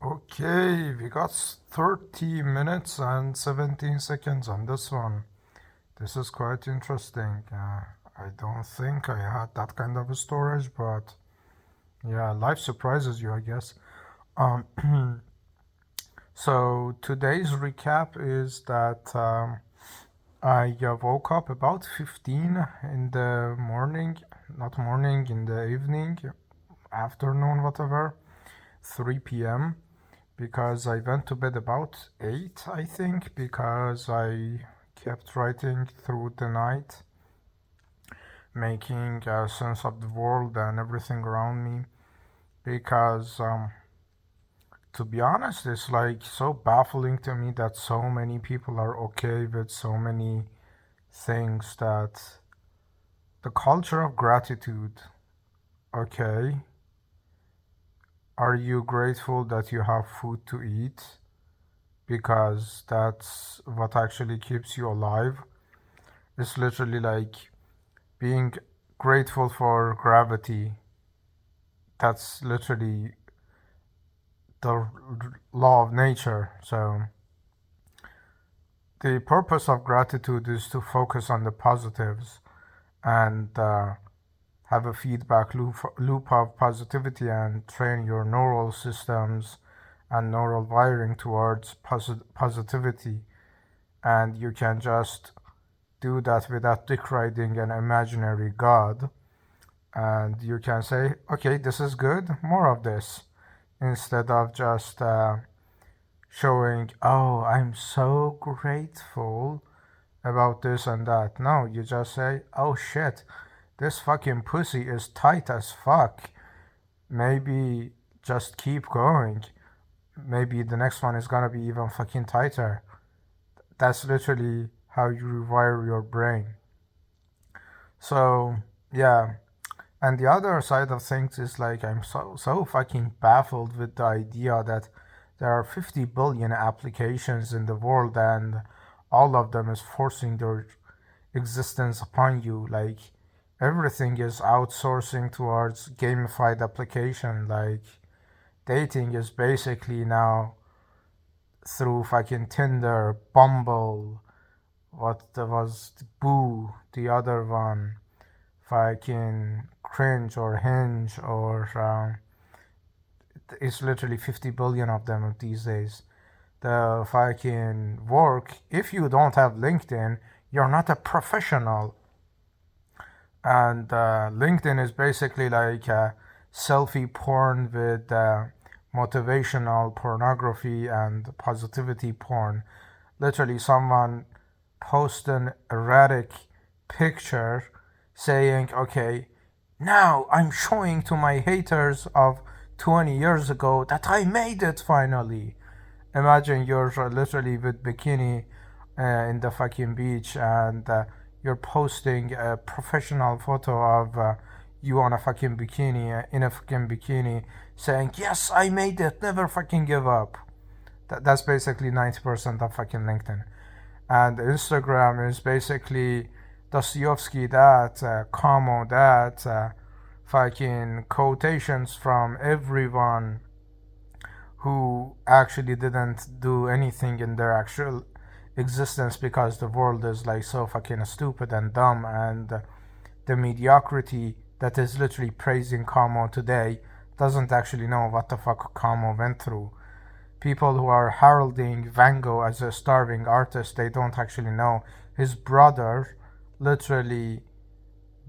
Okay, we got 30 minutes and 17 seconds on this one. This is quite interesting. I don't think I had that kind of a storage, but yeah, life surprises you, I guess. Um, so today's recap is that I woke up about 15 in the morning, not morning, in the evening, afternoon, whatever, 3 p.m. because I went to bed about 8, I think, because I kept writing through the night, making a sense of the world and everything around me. Because, to be honest, it's like so baffling to me that so many people are okay with so many things that the culture of gratitude, okay, are you grateful that you have food to eat? Because that's what actually keeps you alive. It's literally like being grateful for gravity. That's literally the law of nature. So, the purpose of gratitude is to focus on the positives and have a feedback loop of positivity and train your neural systems and neural wiring towards positivity. And you can just do that without decorating an imaginary god. And you can say, okay, this is good, more of this, instead of just showing, oh, I'm so grateful about this and that. No, you just say, oh shit, this fucking pussy is tight as fuck. Maybe just keep going. Maybe the next one is gonna be even fucking tighter. That's literally how you rewire your brain. So, yeah. And the other side of things is like I'm so fucking baffled with the idea that there are 50 billion applications in the world and all of them is forcing their existence upon you. Like everything is outsourcing towards gamified application. Like dating is basically now through fucking Tinder, Bumble, what was Boo, the other one, fucking Cringe or Hinge or it's literally 50 billion of them these days. The fucking work, if you don't have LinkedIn, you're not a professional. And LinkedIn is basically like selfie porn with motivational pornography and positivity porn. Literally, someone post an erratic picture saying, okay, now I'm showing to my haters of 20 years ago that I made it finally. Imagine you're literally with bikini in the fucking beach and you're posting a professional photo of you on a fucking bikini, in a fucking bikini, saying, yes, I made it, never fucking give up. That's basically 90% of fucking LinkedIn. And Instagram is basically Dostoevsky that, Kamo that, fucking quotations from everyone who actually didn't do anything in their actual existence because the world is like so fucking stupid and dumb, and the mediocrity that is literally praising Kamo today doesn't actually know what the fuck Kamo went through. People who are heralding Van Gogh as a starving artist, they don't actually know his brother literally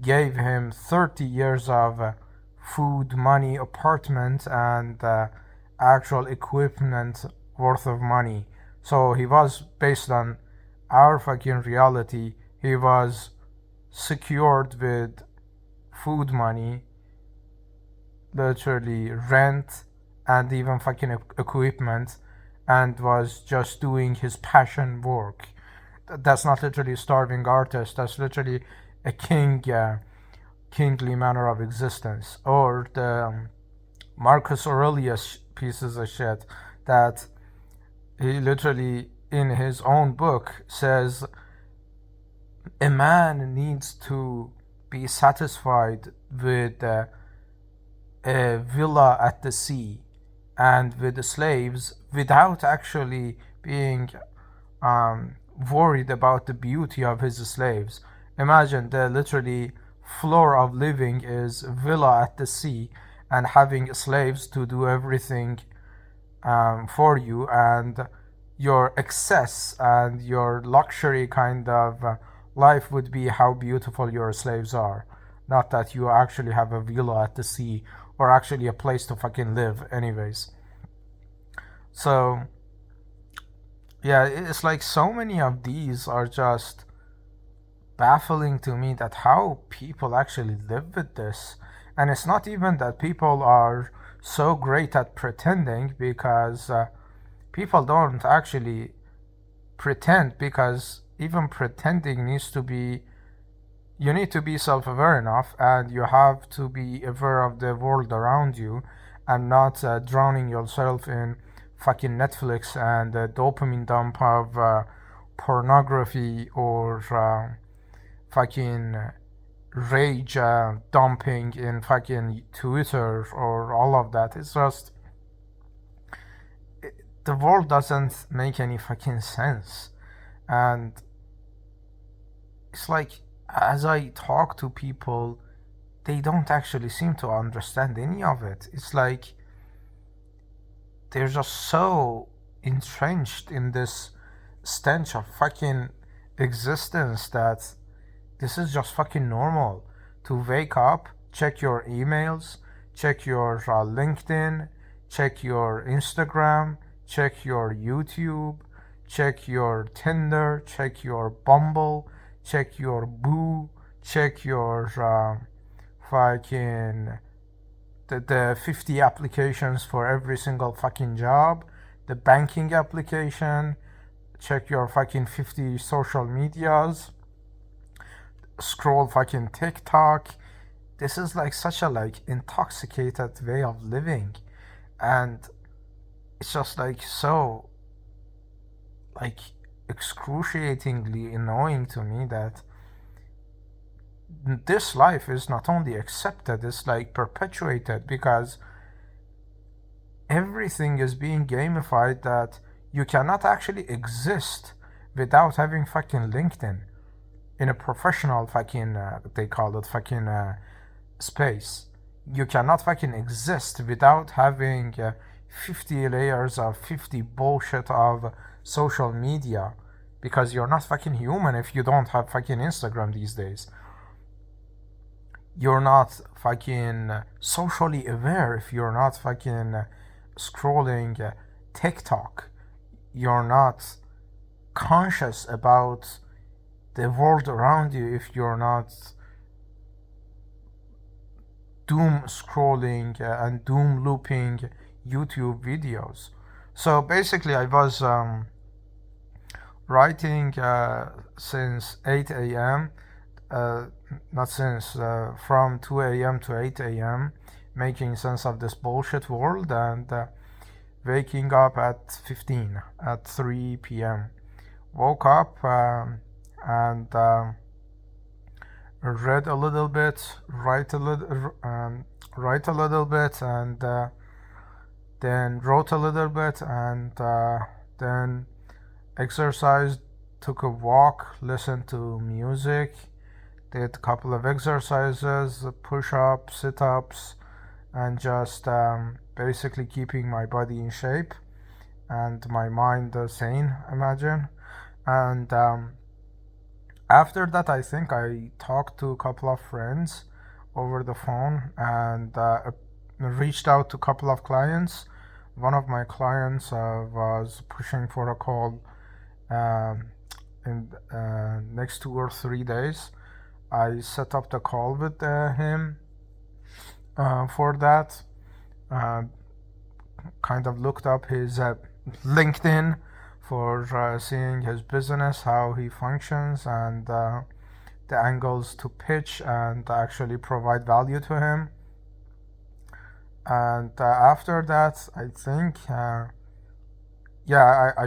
gave him 30 years of food, money, apartment, and actual equipment worth of money. So he was based on our fucking reality. He was secured with food money, literally rent, and even fucking equipment, and was just doing his passion work. That's not literally a starving artist. That's literally a kingly manner of existence. Or the Marcus Aurelius pieces of shit that he literally in his own book says a man needs to be satisfied with a villa at the sea and with the slaves without actually being worried about the beauty of his slaves. Imagine the literally floor of living is villa at the sea and having slaves to do everything for you, and your excess and your luxury kind of life would be how beautiful your slaves are, not that you actually have a villa at the sea or actually a place to fucking live anyways. So yeah, it's like so many of these are just baffling to me, that how people actually live with this. And it's not even that people are so great at pretending, because people don't actually pretend, because even pretending needs to be, you need to be self-aware enough, and you have to be aware of the world around you, and not drowning yourself in fucking Netflix and dopamine dump of pornography, or fucking rage dumping in fucking Twitter or all of that. It's just, the world doesn't make any fucking sense. And it's like, as I talk to people, they don't actually seem to understand any of it. It's like they're just so entrenched in this stench of fucking existence that this is just fucking normal. To wake up, check your emails, check your LinkedIn, check your Instagram, check your YouTube, check your Tinder, check your Bumble, check your Boo, check your fucking the 50 applications for every single fucking job, the banking application, check your fucking 50 social medias, scroll fucking TikTok. This is like such a like intoxicated way of living, and it's just like so like excruciatingly annoying to me that this life is not only accepted, it's like perpetuated, because everything is being gamified, that you cannot actually exist without having fucking LinkedIn in a professional fucking they call it fucking space. You cannot fucking exist without having 50 layers of 50 bullshit of social media, because you're not fucking human if you don't have fucking Instagram these days. You're not fucking socially aware if you're not fucking scrolling TikTok. You're not conscious about the world around you if you're not doom scrolling and doom looping YouTube videos. So basically, I was writing since 8 a.m. Not since, from 2 a.m. to 8 a.m., making sense of this bullshit world, and waking up at 3 p.m. Woke up and read a little bit, write a little bit, and then wrote a little bit, and then exercised, took a walk, listened to music, did a couple of exercises, push-ups, sit-ups, and just basically keeping my body in shape and my mind sane, imagine. And after that, I think I talked to a couple of friends over the phone, and reached out to a couple of clients. One of my clients was pushing for a call in next 2 or 3 days. I set up the call with him for that. Kind of looked up his LinkedIn for seeing his business, how he functions, and the angles to pitch and actually provide value to him. And after that, I think, I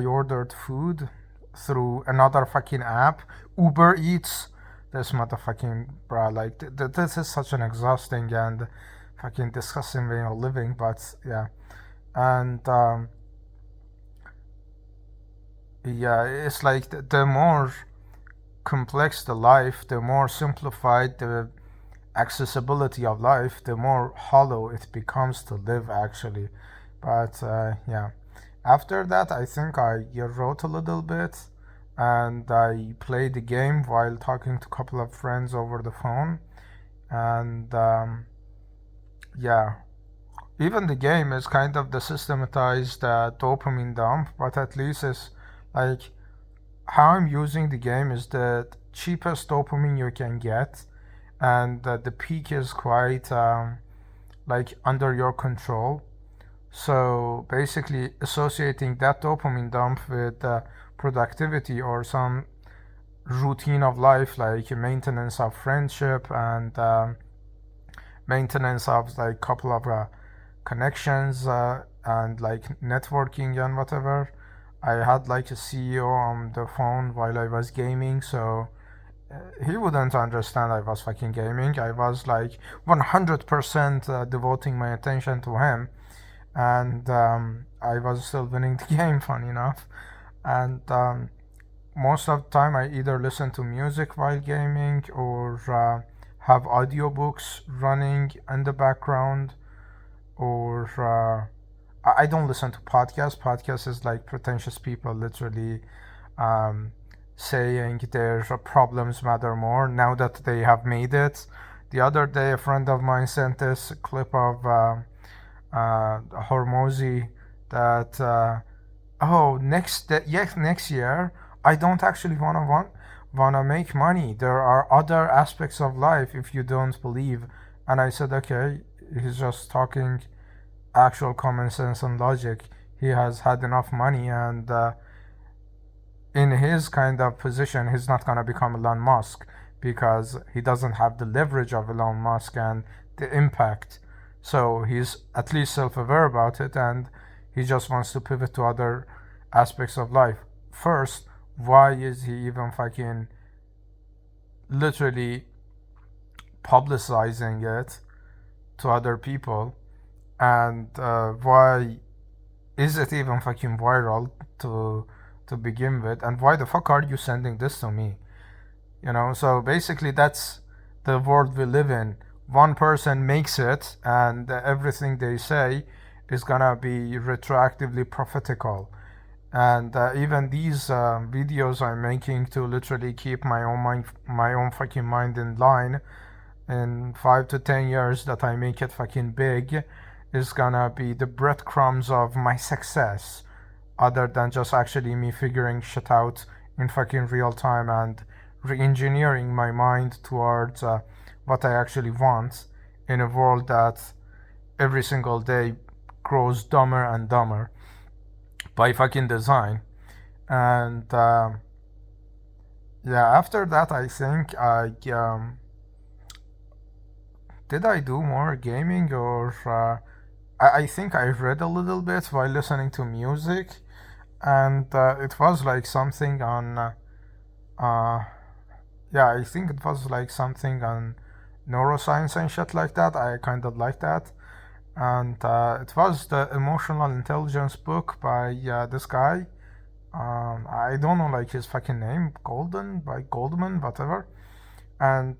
ordered food through another fucking app, Uber Eats. This motherfucking, bro, like, this is such an exhausting and fucking disgusting way of living, but yeah. And yeah, it's like the more complex the life, the more simplified the accessibility of life, the more hollow it becomes to live actually. But yeah, after that, I think I wrote a little bit and I played the game while talking to a couple of friends over the phone. And yeah, even the game is kind of the systematized dopamine dump, but at least it's like how I'm using the game is the cheapest dopamine you can get, and the peak is quite like under your control. So basically, associating that dopamine dump with productivity or some routine of life, like maintenance of friendship and maintenance of like couple of connections and like networking and whatever. I had like a CEO on the phone while I was gaming, so he wouldn't understand I was fucking gaming. I was like 100% devoting my attention to him, and I was still winning the game, funny enough. And most of the time, I either listen to music while gaming or have audiobooks running in the background, or I don't listen to podcasts. Podcasts is like pretentious people literally um, saying their problems matter more now that they have made it. The other day, a friend of mine sent this clip of Hormozy that oh next year I don't actually wanna make money. There are other aspects of life if you don't believe. And I said, okay, he's just talking actual common sense and logic. He has had enough money, and in his kind of position, he's not gonna become Elon Musk because he doesn't have the leverage of Elon Musk and the impact. So he's at least self-aware about it, and he just wants to pivot to other aspects of life. First, why is he even fucking literally publicizing it to other people? And why is it even fucking viral to begin with? And why the fuck are you sending this to me? You know, so basically that's the world we live in. One person makes it, and everything they say is gonna be retroactively prophetical. And even these videos I'm making to literally keep my own fucking mind in line, in 5 to 10 years that I make it fucking big, is gonna be the breadcrumbs of my success, other than just actually me figuring shit out in fucking real time and re-engineering my mind towards what I actually want in a world that every single day grows dumber and dumber by fucking design. And yeah, after that, I think did I do more gaming, or I think I read a little bit while listening to music, and it was like something on yeah, I think it was like something on neuroscience and shit like that. I kind of like that. And it was the emotional intelligence book by this guy. I don't know like his fucking name, Goldman, whatever. And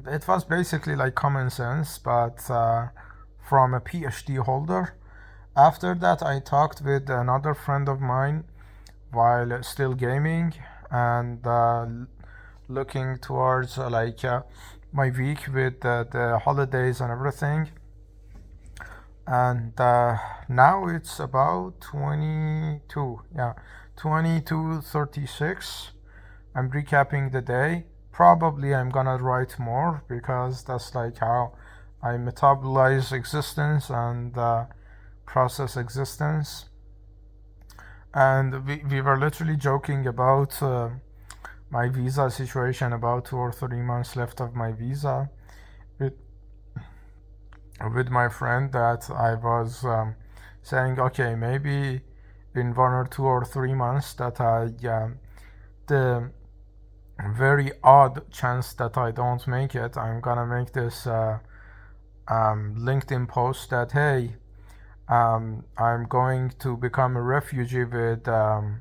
it was basically like common sense, but from a PhD holder. After that, I talked with another friend of mine while still gaming and looking towards my week with the holidays and everything. And now it's about 22, yeah, 22:36. I'm recapping the day. Probably I'm gonna write more because that's like how I metabolize existence and process existence. And we were literally joking about my visa situation, about 2 or 3 months left of my visa, with, with my friend, that I was saying, okay, maybe in 1 or 2 or 3 months that the very odd chance that I don't make it, I'm gonna make this LinkedIn post that, hey, I'm going to become a refugee with two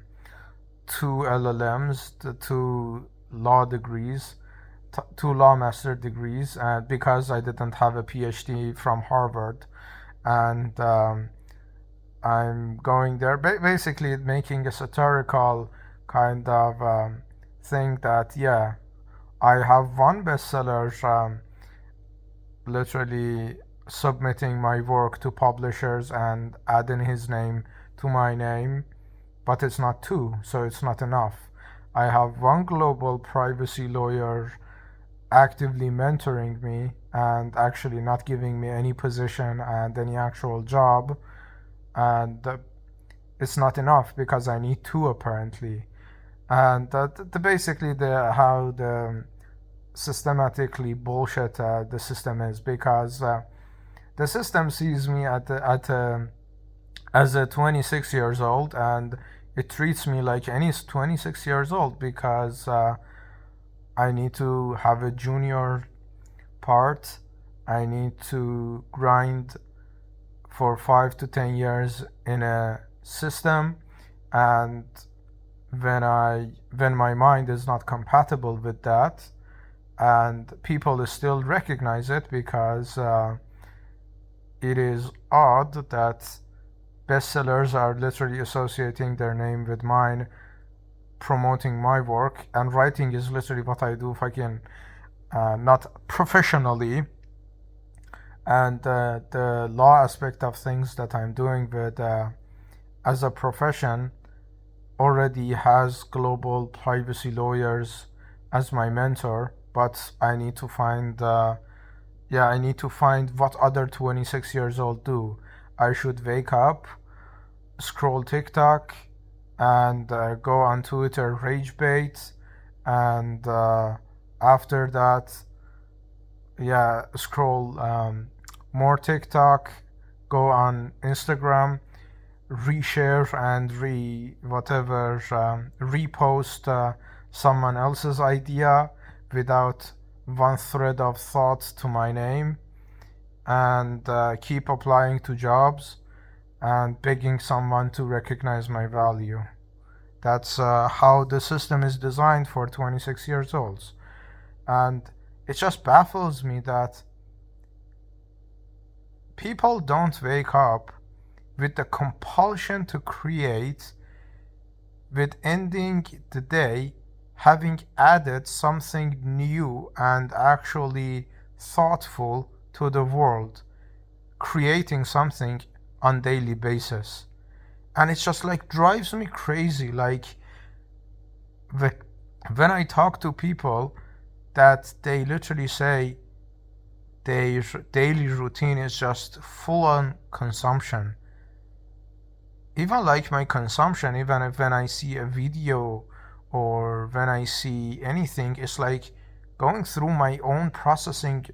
LLMs, the two law degrees, two law master degrees, because I didn't have a PhD from Harvard. And I'm going there, basically making a satirical kind of thing that, yeah, I have one bestseller, literally submitting my work to publishers and adding his name to my name, but it's not two, so it's not enough. I have one global privacy lawyer actively mentoring me and actually not giving me any position and any actual job, and it's not enough because I need two apparently. And basically how the systematically bullshit the system is, because the system sees me as a 26 years old, and it treats me like any 26 years old because I need to have a junior part. I need to grind for 5 to 10 years in a system, and when my mind is not compatible with that, and people still recognize it because it is odd that bestsellers are literally associating their name with mine, promoting my work, and writing is literally what I do fucking not professionally. And the law aspect of things that I'm doing with as a profession already has global privacy lawyers as my mentor, but I need to find what other 26 years old do. I should wake up, scroll TikTok, and go on Twitter rage bait, and after that, scroll more TikTok, go on Instagram, reshare and repost someone else's idea without one thread of thought to my name, and keep applying to jobs and begging someone to recognize my value. That's how the system is designed for 26 years olds. And it just baffles me that people don't wake up with the compulsion to create, with ending the day having added something new and actually thoughtful to the world, creating something on daily basis. And it's just like drives me crazy. Like when I talk to people that they literally say their daily routine is just full on consumption. Even like my consumption, even if when I see a video or when I see anything, it's like going through my own processing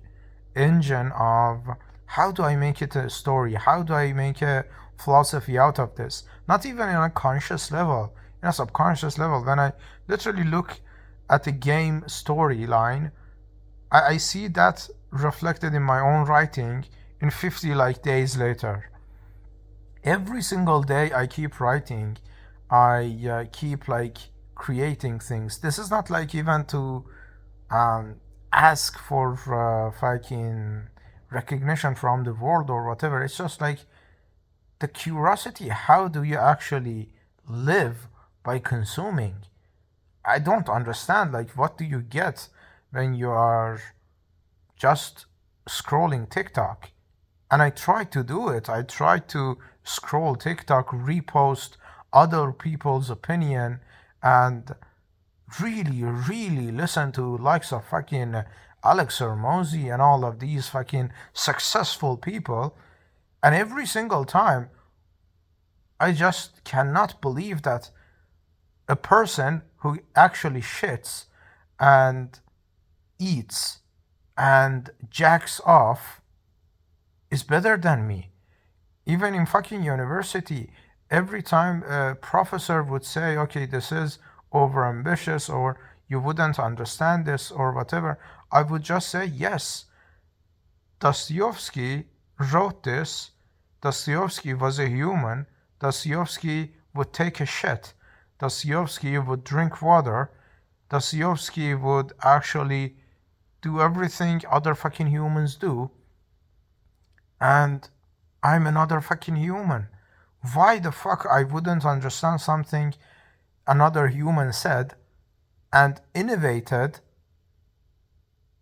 engine of how do I make it a story? How do I make a philosophy out of this? Not even on a conscious level, in a subconscious level. When I literally look at the game storyline, I see that reflected in my own writing in 50 like days later. Every single day I keep writing, I keep like creating things. This is not like even to ask for fucking recognition from the world or whatever. It's just like the curiosity. How do you actually live by consuming? I don't understand. Like, what do you get when you are just scrolling TikTok? And I try to do it. I try to scroll TikTok, repost other people's opinion, and really listen to likes of fucking Alex Hormozi and all of these fucking successful people. And every single time, I just cannot believe that a person who actually shits and eats and jacks off is better than me. Even in fucking university, every time a professor would say, okay, this is overambitious, or you wouldn't understand this, or whatever, I would just say, yes, Dostoevsky wrote this. Dostoevsky was a human. Dostoevsky would take a shit. Dostoevsky would drink water. Dostoevsky would actually do everything other fucking humans do. And I'm another fucking human. Why the fuck I wouldn't understand something another human said and innovated,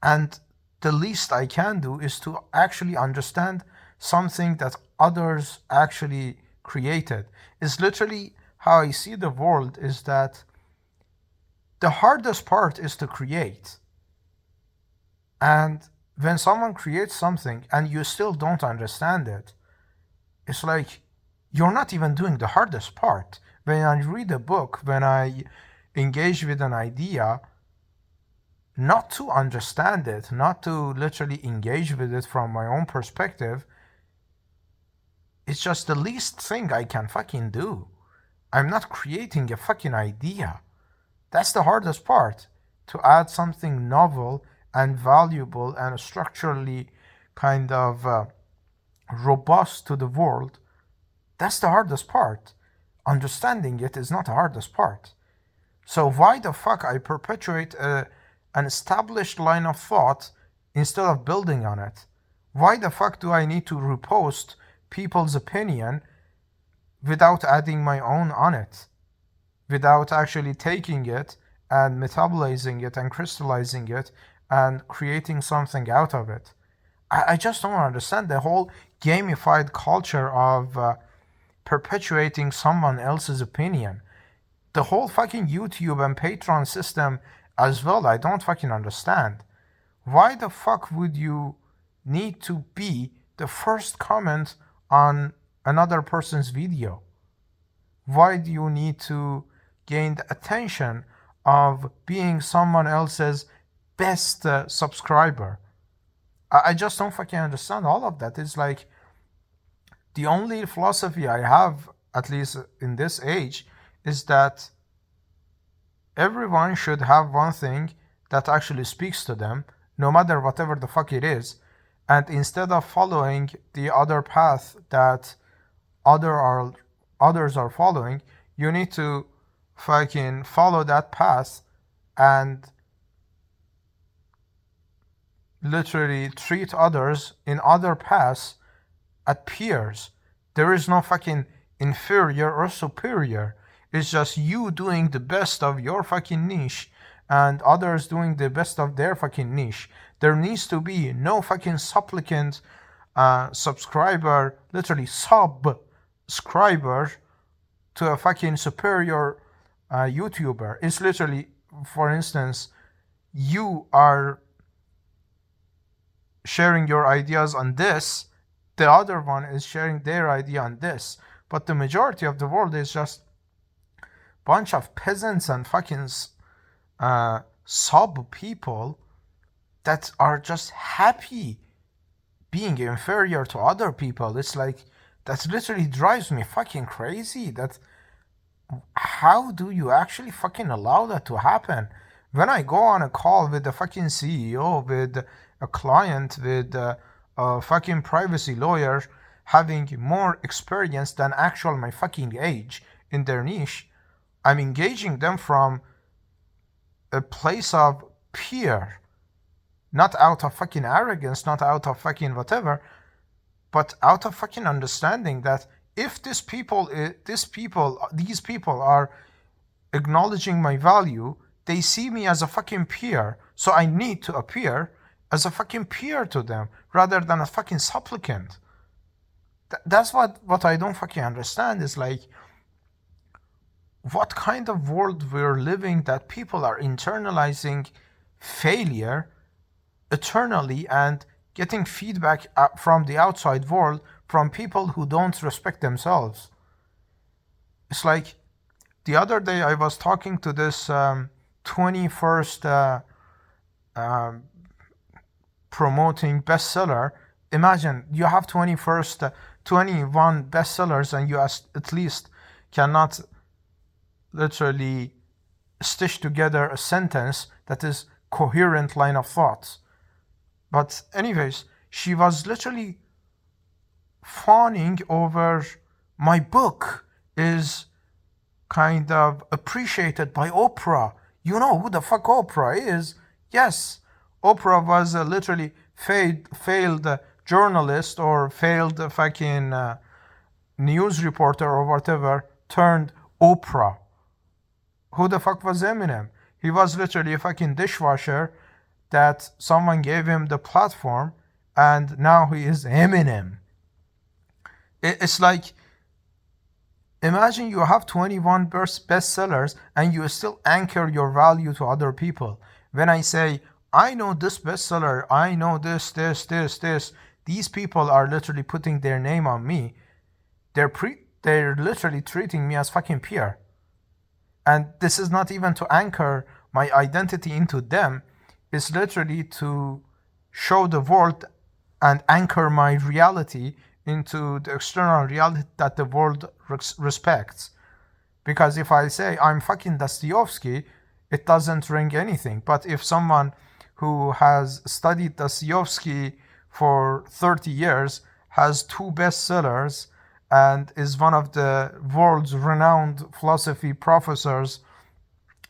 and the least I can do is to actually understand something that others actually created. It's literally how I see the world, is that the hardest part is to create. And when someone creates something and you still don't understand it, it's like you're not even doing the hardest part. When I read a book, when I engage with an idea, not to understand it, not to literally engage with it from my own perspective, it's just the least thing I can fucking do. I'm not creating a fucking idea. That's the hardest part. To add something novel and valuable and structurally kind of robust to the world, that's the hardest part. Understanding it is not the hardest part. So why the fuck I perpetuate an established line of thought instead of building on it? Why the fuck do I need to repost people's opinion without adding my own on it? Without actually taking it and metabolizing it and crystallizing it and creating something out of it. I just don't understand the whole gamified culture of perpetuating someone else's opinion. The whole fucking YouTube and Patreon system as well, I don't fucking understand. Why the fuck would you need to be the first comment on another person's video? Why do you need to gain the attention of being someone else's best subscriber? I just don't fucking understand all of that. It's like the only philosophy I have, at least in this age, is that everyone should have one thing that actually speaks to them, no matter whatever the fuck it is. And instead of following the other path that others are following, you need to fucking follow that path and literally treat others in other paths at peers. There is no fucking inferior or superior. It's just you doing the best of your fucking niche and others doing the best of their fucking niche. There needs to be no fucking supplicant subscriber, literally subscriber to a fucking superior YouTuber. It's literally, for instance, you are sharing your ideas on this, the other one is sharing their idea on this, but the majority of the world is just bunch of peasants and fucking sub people that are just happy being inferior to other people. It's like, that literally drives me fucking crazy. That how do you actually fucking allow that to happen? When I go on a call with the fucking CEO, with a client, with a fucking privacy lawyer having more experience than actual my fucking age in their niche, I'm engaging them from a place of peer, not out of fucking arrogance, not out of fucking whatever, but out of fucking understanding that if these people are acknowledging my value, they see me as a fucking peer, so I need to appear as a fucking peer to them rather than a fucking supplicant. That's what I don't fucking understand, is like, what kind of world we're living that people are internalizing failure eternally and getting feedback from the outside world from people who don't respect themselves. It's like, the other day I was talking to this 21st promoting bestseller. Imagine you have 21 bestsellers and you at least cannot literally stitch together a sentence that is coherent line of thoughts. But anyways, she was literally fawning over my book is kind of appreciated by Oprah. You know who the fuck Oprah is? Yes, Oprah was literally failed journalist or failed fucking news reporter or whatever turned Oprah. Who the fuck was Eminem? He was literally a fucking dishwasher that someone gave him the platform, and now he is Eminem. It's like, imagine you have 21 bestsellers and you still anchor your value to other people. When I say, I know this bestseller, I know this, these people are literally putting their name on me. They're literally treating me as fucking peer. And this is not even to anchor my identity into them. It's literally to show the world and anchor my reality into the external reality that the world respects. Because if I say I'm fucking Dostoevsky, it doesn't ring anything. But if someone who has studied Dostoevsky for 30 years has 2 bestsellers and is one of the world's renowned philosophy professors,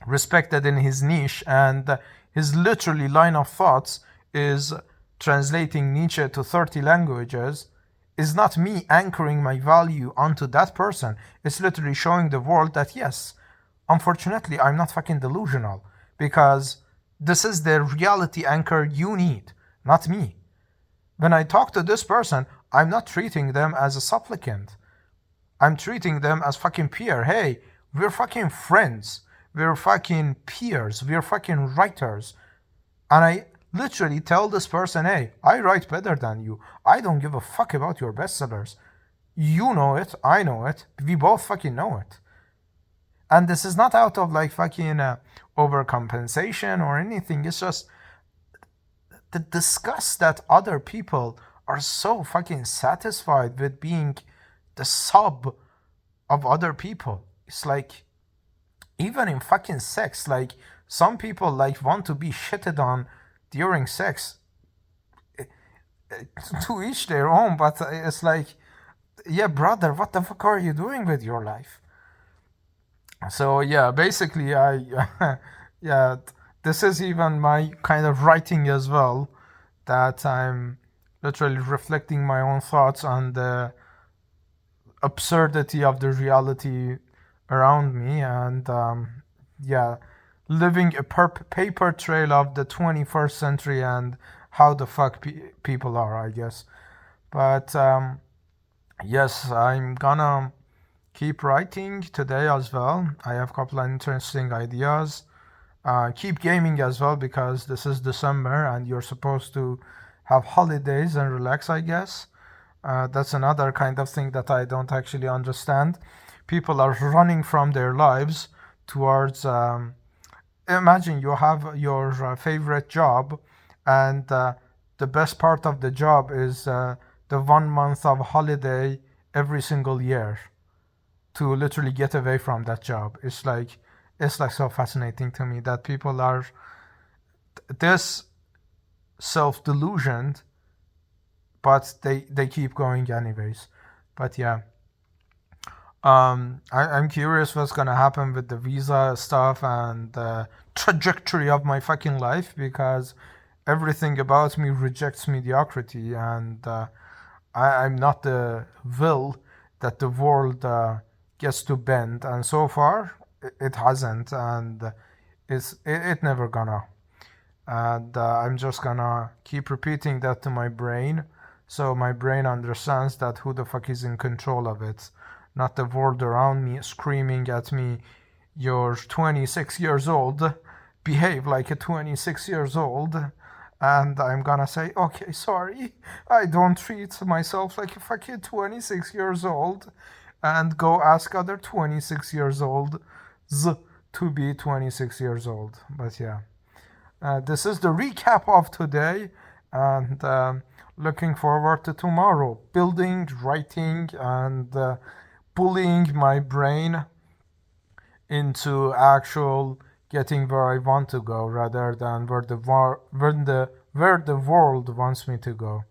respected in his niche, and his literally line of thoughts is translating Nietzsche to 30 languages, is not me anchoring my value onto that person. It's literally showing the world that yes, unfortunately, I'm not fucking delusional, because this is the reality anchor you need, not me. When I talk to this person, I'm not treating them as a supplicant. I'm treating them as fucking peer. Hey, we're fucking friends. We're fucking peers. We're fucking writers. And I literally tell this person, hey, I write better than you. I don't give a fuck about your bestsellers. You know it. I know it. We both fucking know it. And this is not out of like fucking overcompensation or anything. It's just the disgust that other people are so fucking satisfied with being the sub of other people. It's like, even in fucking sex, like some people like want to be shitted on during sex. To each their own, but it's like, yeah, brother, what the fuck are you doing with your life? So yeah, basically yeah, this is even my kind of writing as well, that I'm literally reflecting my own thoughts on the absurdity of the reality around me, and yeah, living a paper trail of the 21st century and how the fuck people are, I guess. But yes, I'm gonna keep writing today as well. I have a couple of interesting ideas. Keep gaming as well, because this is December and you're supposed to have holidays and relax, I guess. That's another kind of thing that I don't actually understand. People are running from their lives towards. Imagine you have your favorite job, and the best part of the job is the 1 month of holiday every single year to literally get away from that job. It's like so fascinating to me that people are this self-delusioned, but they keep going anyways. But yeah, I'm curious what's gonna happen with the visa stuff and the trajectory of my fucking life, because everything about me rejects mediocrity, and I'm not the will that the world gets to bend, and so far it hasn't, and it never gonna. And I'm just gonna keep repeating that to my brain, so my brain understands that who the fuck is in control of it, not the world around me screaming at me, you're 26 years old, behave like a 26 years old. And I'm gonna say, okay, sorry, I don't treat myself like a fucking 26 years old, and go ask other 26 years old to be 26 years old. But yeah, this is the recap of today, and looking forward to tomorrow, building, writing, and bullying my brain into actual getting where I want to go, rather than where the world wants me to go.